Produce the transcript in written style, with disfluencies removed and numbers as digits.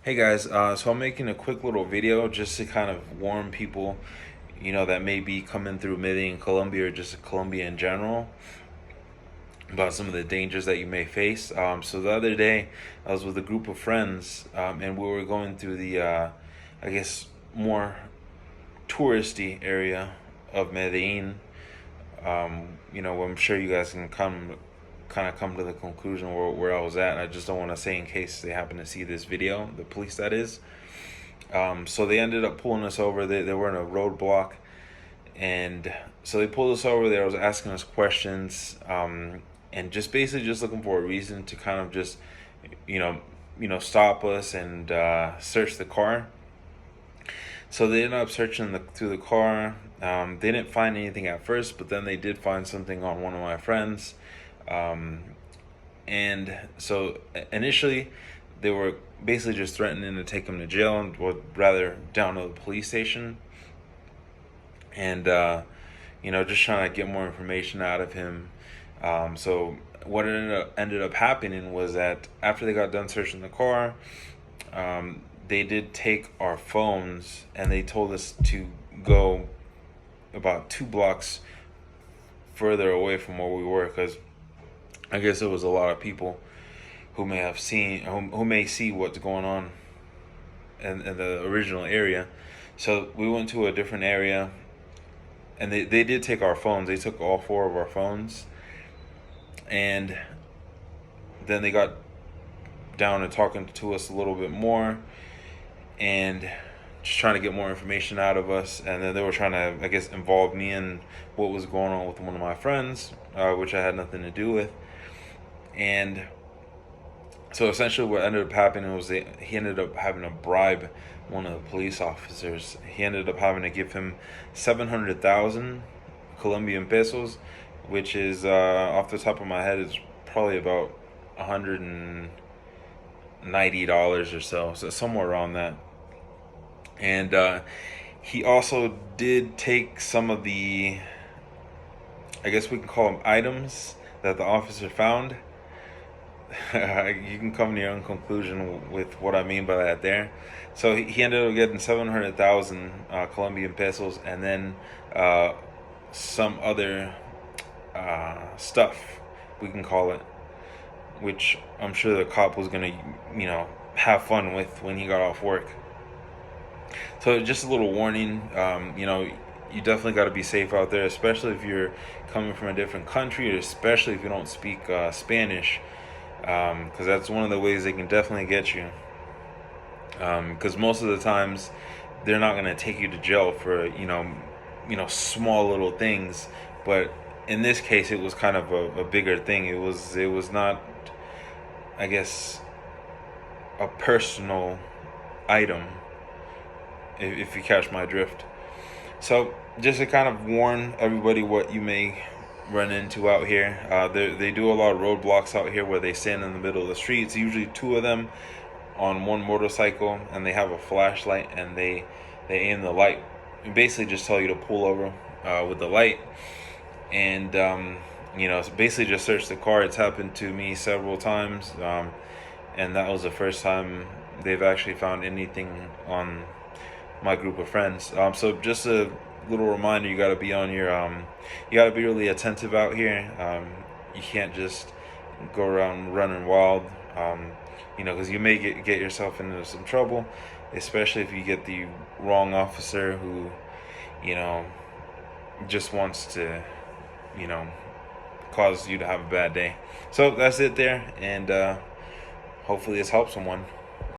Hey guys, so I'm making a quick little video just to kind of warn people, that may be coming through Medellin, Colombia, or just Colombia in general, about some of the dangers that you may face. So the other day, I was with a group of friends, and we were going through the, I guess, more touristy area of Medellin. I'm sure you guys can kind of come to the conclusion where I was at. I just don't want to say in case they happen to see this video, the police that is. So they ended up pulling us over. They were in a roadblock, and so they pulled us over. They was asking us questions, and just basically just looking for a reason to kind of just, you know, stop us and search the car. So they ended up searching through the car. They didn't find anything at first, but then they did find something on one of my friends. Um, and so initially, they were basically just threatening to take him to jail, and would rather down to the police station. And just trying to get more information out of him. So what ended up happening was that after they got done searching the car, they did take our phones, and they told us to go about 2 blocks further away from where we were, because I guess there was a lot of people who may have seen, who may see what's going on in the original area. So we went to a different area, and they did take our phones. They took all four of our phones, and then they got down and talking to us a little bit more, and just trying to get more information out of us. And then they were trying to, I guess, involve me in what was going on with one of my friends, which I had nothing to do with. And so essentially what ended up happening was he ended up having to bribe one of the police officers. He ended up having to give him 700,000 Colombian pesos, which is, off the top of my head, is probably about $190 or so somewhere around that. And he also did take some of the, I guess we can call them items that the officer found. You can come to your own conclusion with what I mean by that there. So he ended up getting 700,000 Colombian pesos, and then some other stuff, we can call it, which I'm sure the cop was gonna, have fun with when he got off work. So just a little warning, you definitely got to be safe out there, especially if you're coming from a different country, or especially if you don't speak Spanish, because that's one of the ways they can definitely get you. Because most of the times they're not going to take you to jail for small little things, but in this case it was kind of a bigger thing. It was not, I guess, a personal item, if you catch my drift. So just to kind of warn everybody what you may run into out here. They do a lot of roadblocks out here where they stand in the middle of the street. It's usually two of them on one motorcycle, and they have a flashlight, and they aim the light and basically just tell you to pull over with the light. And basically just search the car. It's happened to me several times, and that was the first time they've actually found anything on my group of friends. So just a little reminder: you got to be on your, you got to be really attentive out here. You can't just go around running wild, because you may get yourself into some trouble, especially if you get the wrong officer who, just wants to, cause you to have a bad day. So that's it there, and hopefully this helps someone.